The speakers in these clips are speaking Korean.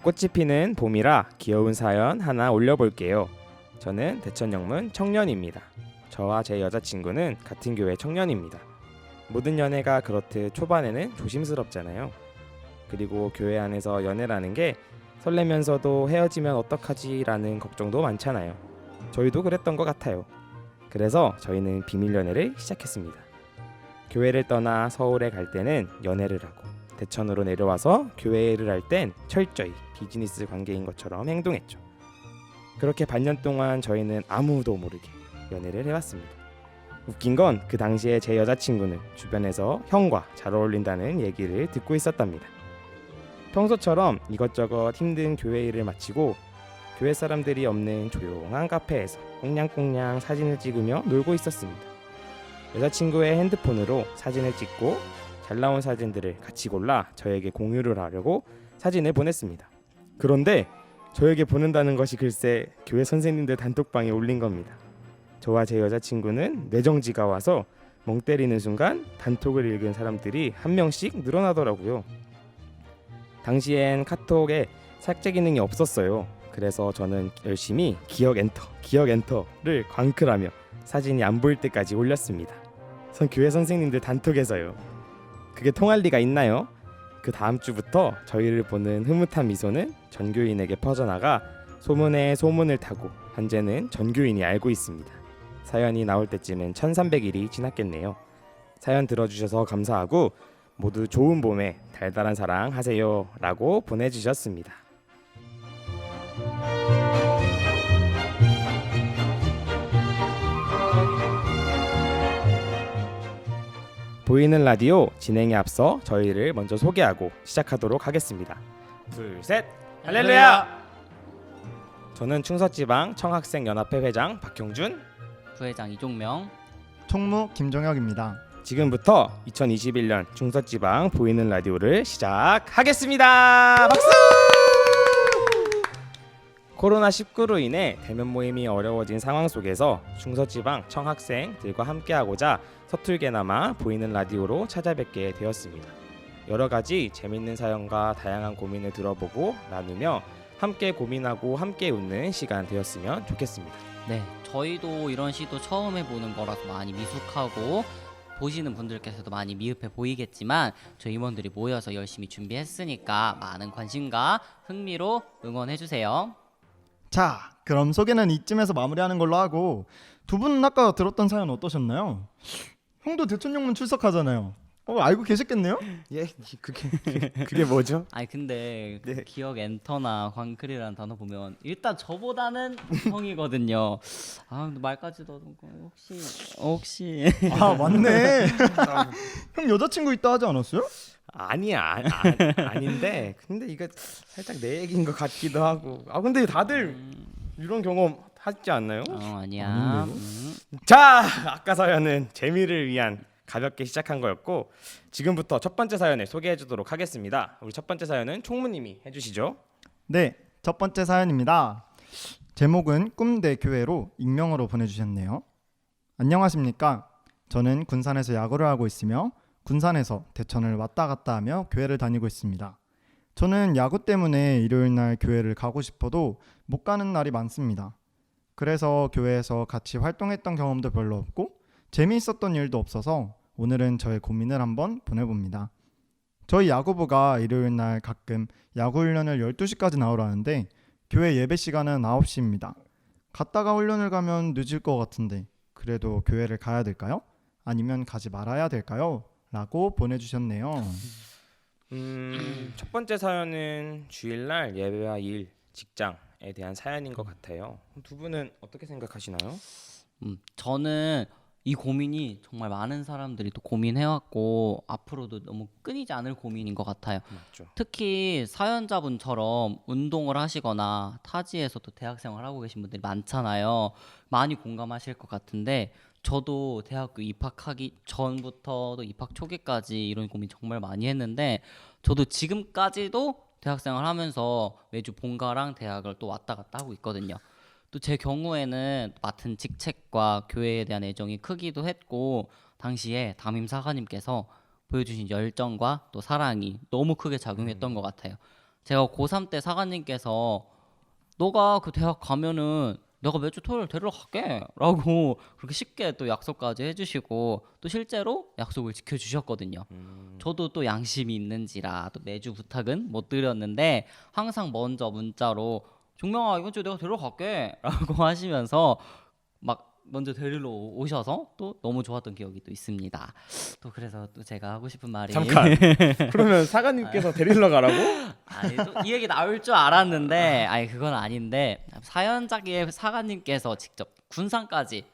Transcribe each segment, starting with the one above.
꽃이 피는 봄이라 귀여운 사연 하나 올려볼게요. 저는 대천영문 청년입니다. 저와 제 여자친구는 같은 교회 청년입니다. 모든 연애가 그렇듯 초반에는 조심스럽잖아요. 그리고 교회 안에서 연애라는 게 설레면서도 헤어지면 어떡하지 라는 걱정도 많잖아요. 저희도 그랬던 것 같아요. 그래서 저희는 비밀 연애를 시작했습니다. 교회를 떠나 서울에 갈 때는 연애를 하고, 대천으로 내려와서 교회를 할 땐 철저히 비즈니스 관계인 것처럼 행동했죠. 그렇게 반년 동안 저희는 아무도 모르게 연애를 해왔습니다. 웃긴 건 그 당시에 제 여자친구는 주변에서 형과 잘 어울린다는 얘기를 듣고 있었답니다. 평소처럼 이것저것 힘든 교회 일을 마치고 교회 사람들이 없는 조용한 카페에서 꽁냥꽁냥 사진을 찍으며 놀고 있었습니다. 여자친구의 핸드폰으로 사진을 찍고 잘 나온 사진들을 같이 골라 저에게 공유를 하려고 사진을 보냈습니다. 그런데 저에게 보낸다는 것이 글쎄 교회 선생님들 단톡방에 올린 겁니다. 저와 제 여자친구는 뇌정지가 와서 멍 때리는 순간 단톡을 읽은 사람들이 한 명씩 늘어나더라고요. 당시엔 카톡에 삭제 기능이 없었어요. 그래서 저는 열심히 기억 엔터를 광클하며 사진이 안 보일 때까지 올렸습니다. 교회 선생님들 단톡에서요. 그게 통할 리가 있나요? 그 다음 주부터 저희를 보는 흐뭇한 미소는 전교인에게 퍼져나가 소문에 소문을 타고 현재는 전교인이 알고 있습니다. 사연이 나올 때쯤은 1300일이 지났겠네요. 사연 들어주셔서 감사하고 모두 좋은 봄에 달달한 사랑 하세요 라고 보내주셨습니다. 보이는 라디오 진행에 앞서 저희를 먼저 소개하고 시작하도록 하겠습니다. 둘, 셋! 할렐루야! 저는 충서지방 청학생연합회 회장 박형준, 부회장 이종명, 총무 김종혁입니다. 지금부터 2021년 충서지방 보이는 라디오를 시작하겠습니다. 박수! 코로나19로 인해 대면 모임이 어려워진 상황 속에서 충서지방 청학생들과 함께하고자 서툴게나마 보이는 라디오로 찾아뵙게 되었습니다. 여러 가지 재밌는 사연과 다양한 고민을 들어보고 나누며 함께 고민하고 함께 웃는 시간 되었으면 좋겠습니다. 네, 저희도 이런 시도 처음 해보는 거라서 많이 미숙하고 보시는 분들께서도 많이 미흡해 보이겠지만 저희 임원들이 모여서 열심히 준비했으니까 많은 관심과 흥미로 응원해주세요. 자, 그럼 소개는 이쯤에서 마무리하는 걸로 하고, 두 분은 아까 들었던 사연 어떠셨나요? 형도 대천영문 출석하잖아요. 알고 계셨겠네요? 예, 그게 뭐죠? 아니 근데 네. 기억 엔터나 광클이라는 단어 보면 일단 저보다는 형이거든요. 아 근데 말까지 더듬고 혹시 아, 맞네. 형 여자친구 있다 하지 않았어요? 아닌데 근데 이거 살짝 내 얘기인 것 같기도 하고. 근데 다들 이런 경험 하지 않나요? 아니야. 자, 아까 사연은 재미를 위한 가볍게 시작한 거였고 지금부터 첫 번째 사연을 소개해 주도록 하겠습니다. 우리 첫 번째 사연은 총무님이 해주시죠. 네, 첫 번째 사연입니다. 제목은 꿈대 교회로 익명으로 보내주셨네요. 안녕하십니까. 저는 군산에서 야구를 하고 있으며 군산에서 대천을 왔다 갔다 하며 교회를 다니고 있습니다. 저는 야구 때문에 일요일 날 교회를 가고 싶어도 못 가는 날이 많습니다. 그래서 교회에서 같이 활동했던 경험도 별로 없고 재미있었던 일도 없어서 오늘은 저의 고민을 한번 보내봅니다. 저희 야구부가 일요일 날 가끔 야구 훈련을 12시까지 나오라 하는데 교회 예배 시간은 9시입니다. 갔다가 훈련을 가면 늦을 것 같은데 그래도 교회를 가야 될까요? 아니면 가지 말아야 될까요? 라고 보내주셨네요. 첫 번째 사연은 주일날 예배와 일, 직장에 대한 사연인 것 같아요. 두 분은 어떻게 생각하시나요? 저는 이 고민이 정말 많은 사람들이 또 고민해왔고 앞으로도 너무 끊이지 않을 고민인 것 같아요. 맞죠. 특히 사연자분처럼 운동을 하시거나 타지에서 또 대학생활 하고 계신 분들이 많잖아요. 많이 공감하실 것 같은데 저도 대학교 입학하기 전부터도 입학 초기까지 이런 고민 정말 많이 했는데 저도 지금까지도 대학생활 하면서 매주 본가랑 대학을 또 왔다 갔다 하고 있거든요. 또 제 경우에는 맡은 직책과 교회에 대한 애정이 크기도 했고 당시에 담임 사관님께서 보여주신 열정과 또 사랑이 너무 크게 작용했던 것 같아요. 제가 고3 때 사관님께서 너가 그 대학 가면은 내가 매주 토요일 데리러 갈게 라고 그렇게 쉽게 또 약속까지 해주시고 또 실제로 약속을 지켜주셨거든요. 저도 또 양심이 있는지라 또 매주 부탁은 못 드렸는데 항상 먼저 문자로 종명아 이번 주에 내가 데리러 갈게 라고 하시면서 막 먼저 데리러 오셔서 또 너무 좋았던 기억이 또 있습니다. 또 그래서 또 제가 하고 싶은 말이 잠깐. 그러면 사관님께서 데리러 가라고? 아니 또 이 얘기 나올 줄 알았는데 아니 그건 아닌데 사연자기의 사관님께서 직접 군산까지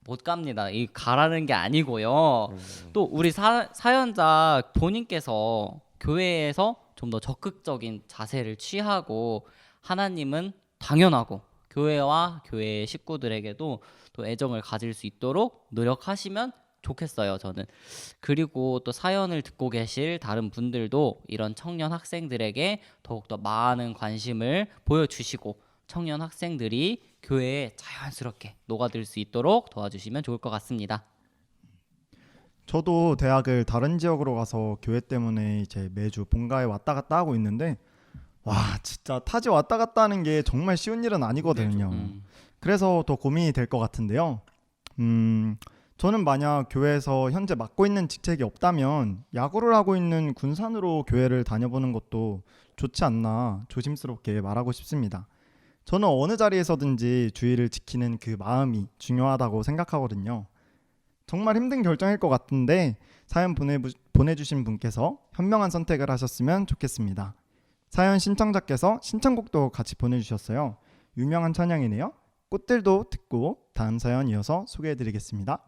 못 갑니다. 이 가라는 게 아니고요. 또 우리 사연자 본인께서 교회에서 좀 더 적극적인 자세를 취하고 하나님은 당연하고 교회와 교회 식구들에게도 또 애정을 가질 수 있도록 노력하시면 좋겠어요, 저는. 그리고 또 사연을 듣고 계실 다른 분들도 이런 청년 학생들에게 더욱더 많은 관심을 보여주시고 청년 학생들이 교회에 자연스럽게 녹아들 수 있도록 도와주시면 좋을 것 같습니다. 저도 대학을 다른 지역으로 가서 교회 때문에 이제 매주 본가에 왔다 갔다 하고 있는데 와 진짜 타지 왔다 갔다 하는 게 정말 쉬운 일은 아니거든요. 그래서 더 고민이 될 것 같은데요. 저는 만약 교회에서 현재 맡고 있는 직책이 없다면 야구를 하고 있는 군산으로 교회를 다녀보는 것도 좋지 않나 조심스럽게 말하고 싶습니다. 저는 어느 자리에서든지 주의를 지키는 그 마음이 중요하다고 생각하거든요. 정말 힘든 결정일 것 같은데 사연 보내주신 분께서 현명한 선택을 하셨으면 좋겠습니다. 사연 신청자께서 신청곡도 같이 보내주셨어요. 유명한 찬양이네요. 꽃들도 듣고 다음 사연 이어서 소개해드리겠습니다.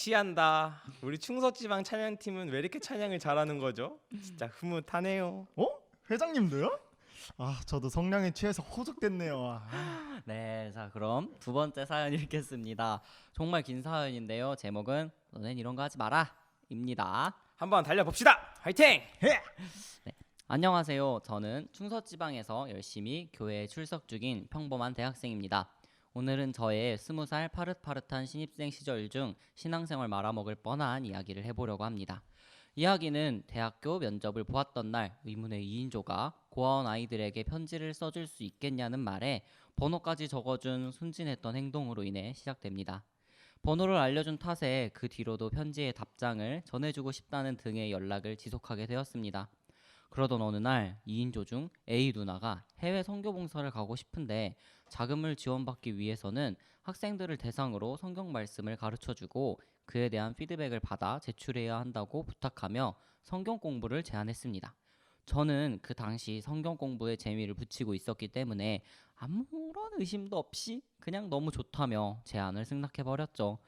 취한다. 우리 충서지방 찬양팀은 왜 이렇게 찬양을 잘하는 거죠? 진짜 흐뭇하네요. 어? 회장님도요? 아, 저도 성량에 취해서 호적됐네요. 네, 자 그럼 두 번째 사연 읽겠습니다. 정말 긴 사연인데요. 제목은 너넨 이런 거 하지 마라 입니다. 한번 달려봅시다. 화이팅! 안녕하세요. 저는 충서지방에서 열심히 교회에 출석 중인 평범한 대학생입니다. 오늘은 저의 20살 파릇파릇한 신입생 시절 중 신앙생활 말아먹을 뻔한 이야기를 해보려고 합니다. 이야기는 대학교 면접을 보았던 날 의문의 2인조가 고아원 아이들에게 편지를 써줄 수 있겠냐는 말에 번호까지 적어준 순진했던 행동으로 인해 시작됩니다. 번호를 알려준 탓에 그 뒤로도 편지의 답장을 전해주고 싶다는 등의 연락을 지속하게 되었습니다. 그러던 어느 날 2인조 중 A 누나가 해외 선교봉사를 가고 싶은데 자금을 지원받기 위해서는 학생들을 대상으로 성경 말씀을 가르쳐주고 그에 대한 피드백을 받아 제출해야 한다고 부탁하며 성경 공부를 제안했습니다. 저는 그 당시 성경 공부에 재미를 붙이고 있었기 때문에 아무런 의심도 없이 그냥 너무 좋다며 제안을 승낙해버렸죠.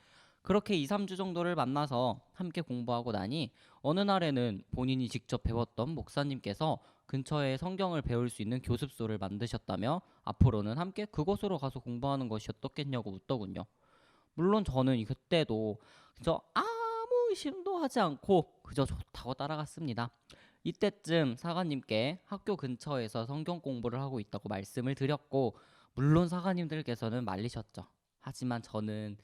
그렇게 2, 3주 정도를 만나서 함께 공부하고 나니 어느 날에는 본인이 직접 배웠던 목사님께서 근처에 성경을 배울 수 있는 교습소를 만드셨다며 앞으로는 함께 그곳으로 가서 공부하는 것이 어떻겠냐고 묻더군요. 물론 저는 그때도 그저 아무 의심도 하지 않고 그저 좋다고 따라갔습니다. 이때쯤 사관님께 학교 근처에서 성경 공부를 하고 있다고 말씀을 드렸고 물론 사관님들께서는 말리셨죠. 하지만 저는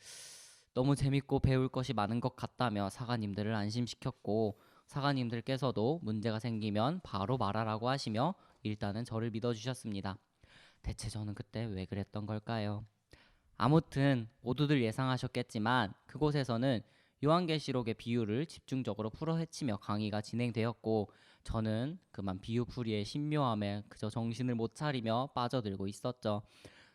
너무 재밌고 배울 것이 많은 것 같다며 사관님들을 안심시켰고 사관님들께서도 문제가 생기면 바로 말하라고 하시며 일단은 저를 믿어주셨습니다. 대체 저는 그때 왜 그랬던 걸까요? 아무튼 모두들 예상하셨겠지만 그곳에서는 요한계시록의 비유를 집중적으로 풀어헤치며 강의가 진행되었고 저는 그만 비유풀이의 신묘함에 그저 정신을 못 차리며 빠져들고 있었죠.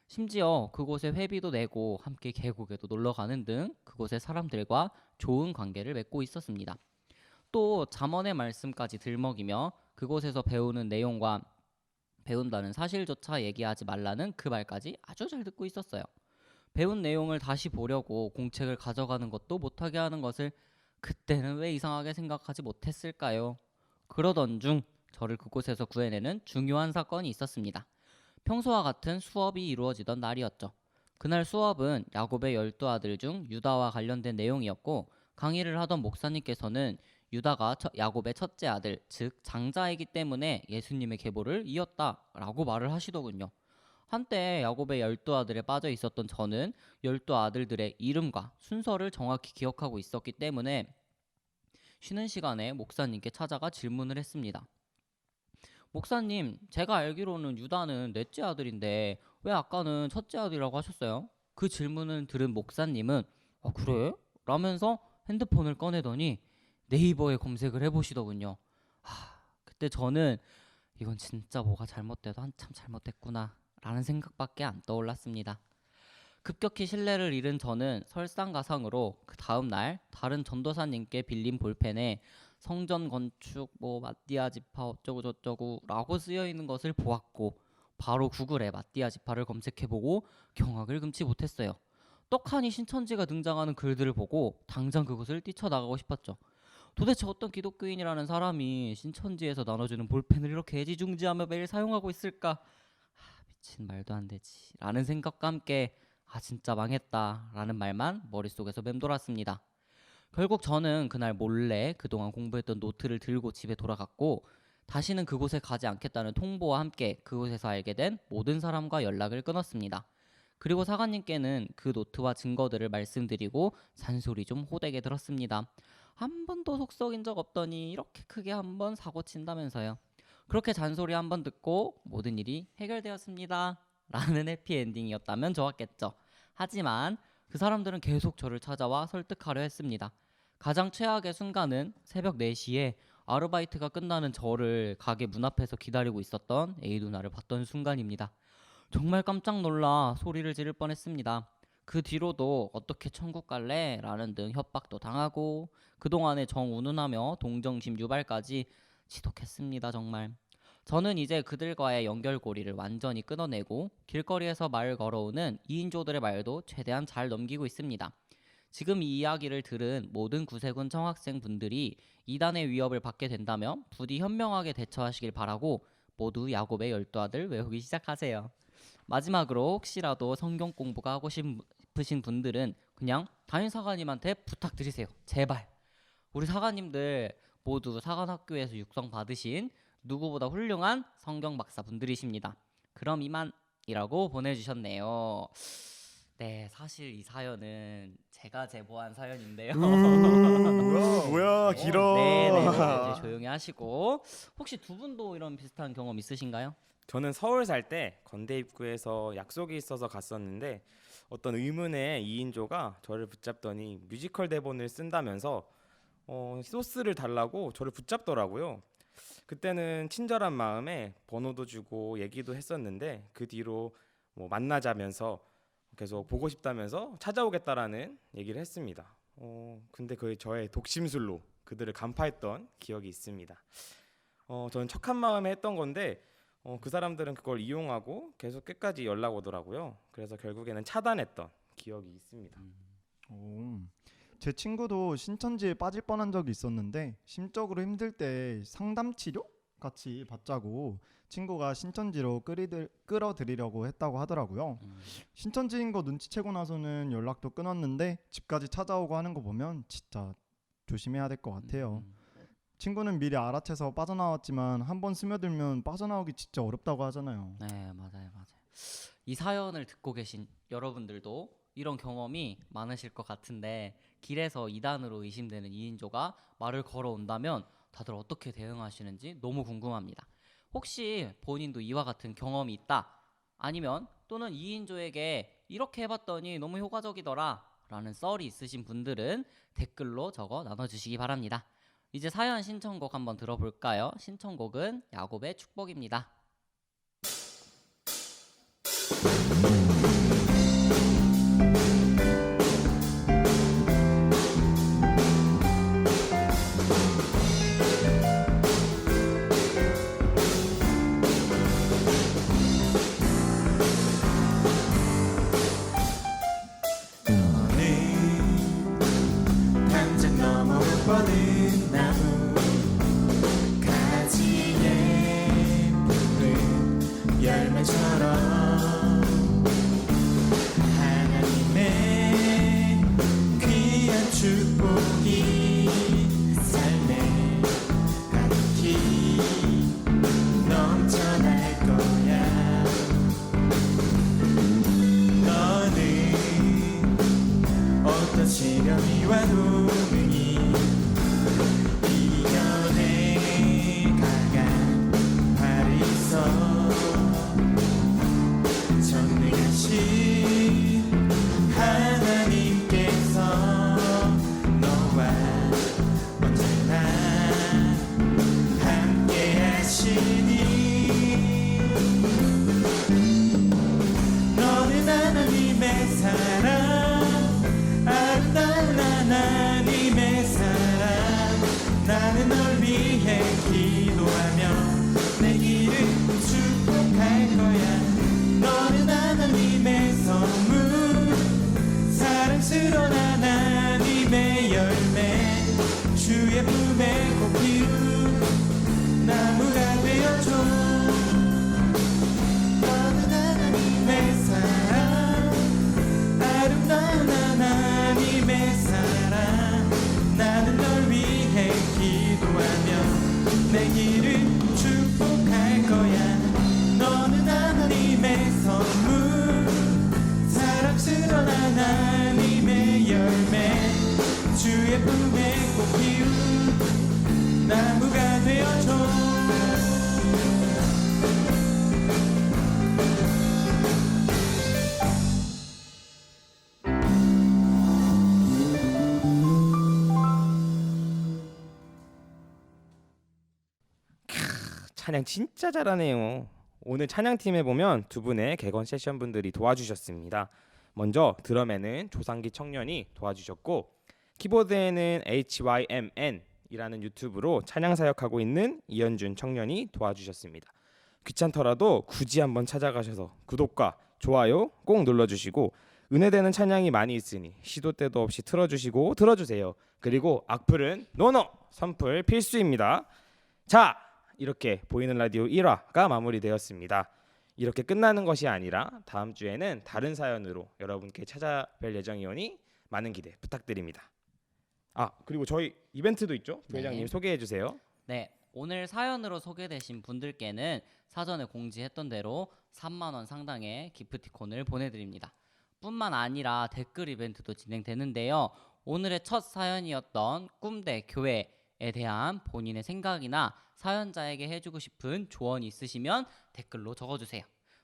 심지어 그곳에 회비도 내고 함께 계곡에도 놀러가는 등 그곳의 사람들과 좋은 관계를 맺고 있었습니다. 또 잠언의 말씀까지 들먹이며 그곳에서 배우는 내용과 배운다는 사실조차 얘기하지 말라는 그 말까지 아주 잘 듣고 있었어요. 배운 내용을 다시 보려고 공책을 가져가는 것도 못하게 하는 것을 그때는 왜 이상하게 생각하지 못했을까요? 그러던 중 저를 그곳에서 구해내는 중요한 사건이 있었습니다. 평소와 같은 수업이 이루어지던 날이었죠. 그날 수업은 야곱의 12아들 중 유다와 관련된 내용이었고 강의를 하던 목사님께서는 유다가 야곱의 첫째 아들, 즉 장자이기 때문에 예수님의 계보를 이었다라고 말을 하시더군요. 한때 야곱의 12아들에 빠져 있었던 저는 12아들들의 이름과 순서를 정확히 기억하고 있었기 때문에 쉬는 시간에 목사님께 찾아가 질문을 했습니다. 목사님, 제가 알기로는 유다는 넷째 아들인데 왜 아까는 첫째 아들이라고 하셨어요? 그 질문을 들은 목사님은 그래? 라면서 핸드폰을 꺼내더니 네이버에 검색을 해보시더군요. 그때 저는 이건 진짜 뭐가 잘못돼도 한참 잘못됐구나 라는 생각밖에 안 떠올랐습니다. 급격히 신뢰를 잃은 저는 설상가상으로 그 다음날 다른 전도사님께 빌린 볼펜에 성전 건축 마띠아 지파 어쩌고 저쩌고 라고 쓰여있는 것을 보았고 바로 구글에 마띠아 지파를 검색해보고 경악을 금치 못했어요. 떡하니 신천지가 등장하는 글들을 보고 당장 그곳을 뛰쳐나가고 싶었죠. 도대체 어떤 기독교인이라는 사람이 신천지에서 나눠주는 볼펜을 이렇게 애지중지하며 매일 사용하고 있을까? 미친, 말도 안 되지 라는 생각과 함께 진짜 망했다 라는 말만 머릿속에서 맴돌았습니다. 결국 저는 그날 몰래 그동안 공부했던 노트를 들고 집에 돌아갔고 다시는 그곳에 가지 않겠다는 통보와 함께 그곳에서 알게 된 모든 사람과 연락을 끊었습니다. 그리고 사관님께는 그 노트와 증거들을 말씀드리고 잔소리 좀 호되게 들었습니다. 한 번도 속 썩인 적 없더니 이렇게 크게 한 번 사고 친다면서요. 그렇게 잔소리 한 번 듣고 모든 일이 해결되었습니다 라는 해피엔딩이었다면 좋았겠죠. 하지만 그 사람들은 계속 저를 찾아와 설득하려 했습니다. 가장 최악의 순간은 새벽 4시에 아르바이트가 끝나는 저를 가게 문 앞에서 기다리고 있었던 A 누나를 봤던 순간입니다. 정말 깜짝 놀라 소리를 지를 뻔했습니다. 그 뒤로도 어떻게 천국 갈래? 라는 등 협박도 당하고 그동안의 정운운하며 동정심 유발까지 지독했습니다. 정말. 저는 이제 그들과의 연결고리를 완전히 끊어내고 길거리에서 말 걸어오는 2인조들의 말도 최대한 잘 넘기고 있습니다. 지금 이 이야기를 들은 모든 구세군 청학생 분들이 이단의 위협을 받게 된다면 부디 현명하게 대처하시길 바라고 모두 야곱의 12아들 외우기 시작하세요. 마지막으로 혹시라도 성경 공부가 하고 싶으신 분들은 그냥 담임 사관님한테 부탁드리세요. 제발. 우리 사관님들 모두 사관학교에서 육성 받으신 누구보다 훌륭한 성경 박사 분들이십니다. 그럼 이만이라고 보내주셨네요. 네, 사실 이 사연은 제가 제보한 사연인데요. 뭐야 길어. 네, 이제 조용히 하시고 혹시 두 분도 이런 비슷한 경험 있으신가요? 저는 서울 살 때 건대 입구에서 약속이 있어서 갔었는데 어떤 의문의 2인조가 저를 붙잡더니 뮤지컬 대본을 쓴다면서 소스를 달라고 저를 붙잡더라고요. 그때는 친절한 마음에 번호도 주고 얘기도 했었는데 그 뒤로 뭐 만나자면서 계속 보고 싶다면서 찾아오겠다라는 얘기를 했습니다. 근데 그게 저의 독심술로 그들을 간파했던 기억이 있습니다. 저는 척한 마음에 했던 건데 그 사람들은 그걸 이용하고 계속 끝까지 연락 오더라고요. 그래서 결국에는 차단했던 기억이 있습니다. 오, 제 친구도 신천지에 빠질 뻔한 적이 있었는데 심적으로 힘들 때 상담 치료 같이 받자고 친구가 신천지로 끌어들이려고 했다고 하더라고요. 신천지인 거 눈치채고 나서는 연락도 끊었는데 집까지 찾아오고 하는 거 보면 진짜 조심해야 될 것 같아요. 친구는 미리 알아채서 빠져나왔지만 한번 스며들면 빠져나오기 진짜 어렵다고 하잖아요. 네, 맞아요. 이 사연을 듣고 계신 여러분들도 이런 경험이 많으실 것 같은데 길에서 이단으로 의심되는 2인조가 말을 걸어온다면 다들 어떻게 대응하시는지 너무 궁금합니다. 혹시 본인도 이와 같은 경험이 있다 아니면 또는 2인조에게 이렇게 해봤더니 너무 효과적이더라 라는 썰이 있으신 분들은 댓글로 적어 나눠주시기 바랍니다. 이제 사연 신청곡 한번 들어볼까요? 신청곡은 야곱의 축복입니다. 당장 넘어 뻗은 나무 가지에 푸른 열매처럼 하나님의 귀한 축복이 삶에 가득히 넘쳐날 거야. 너는 어떤 시련이 와도 능히 이겨내 강한 발이 있어. 전능하신 하나님께서 너와 언제나 함께 하시니 너는 하나님의 사랑, 아름다운 하나님의 사랑. 나는 널 위해 기도하며 내 길을 축복할 거야. 너는 하나님의 선물, 사랑스러운 하나님의 열매, 주의 품에 꼭 피운 나무가 되어줘. 너는 하나님의 사랑, 아름다운 하나님의 사랑. 나는 널 위해 기도하며 내 길을 축복할 거야. 너는 하나님의 선물, 사랑스러운 하나님의 열매, 주의 품에 꼭 피운 나무가 되어줘. 찬양 진짜 잘하네요. 오늘 찬양팀에 보면 두 분의 객원 세션 분들이 도와주셨습니다. 먼저 드럼에는 조상기 청년이 도와주셨고 키보드에는 HYMN이라는 유튜브로 찬양 사역하고 있는 이현준 청년이 도와주셨습니다. 귀찮더라도 굳이 한번 찾아가셔서 구독과 좋아요 꼭 눌러주시고 은혜되는 찬양이 많이 있으니 시도 때도 없이 틀어주시고 들어주세요. 그리고 악플은 노노, 선플 필수입니다. 자, 이렇게 보이는 라디오 1화가 마무리되었습니다. 이렇게 끝나는 것이 아니라 다음 주에는 다른 사연으로 여러분께 찾아뵐 예정이오니 많은 기대 부탁드립니다. 아, 그리고 저희 이벤트도 있죠? 부회장님 네. 소개해 주세요. 네, 오늘 사연으로 소개되신 분들께는 사전에 공지했던 대로 3만 원 상당의 기프티콘을 보내드립니다. 뿐만 아니라 댓글 이벤트도 진행되는데요. 오늘의 첫 사연이었던 꿈대 교회에 대한 본인의 생각이나 사연자에게 해주고 싶은 조언이 있으시면 댓글로 적어주세요.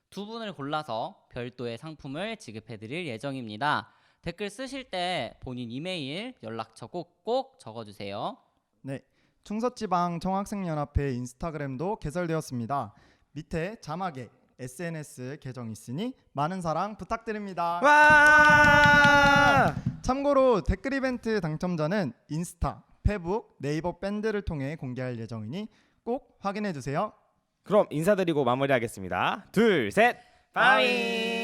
두 분을 골라서 별도의 상품을 지급해드릴 예정입니다. 댓글 쓰실 때 본인 이메일, 연락처 꼭 적어주세요. 네, 충서지방 청학생연합회 인스타그램도 개설되었습니다. 밑에 자막에 SNS 계정 있으니 많은 사랑 부탁드립니다. 와! 참고로 댓글 이벤트 당첨자는 인스타, 페북, 네이버 밴드를 통해 공개할 예정이니 꼭 확인해 주세요. 그럼 인사드리고 마무리하겠습니다. 둘, 셋, 빠이!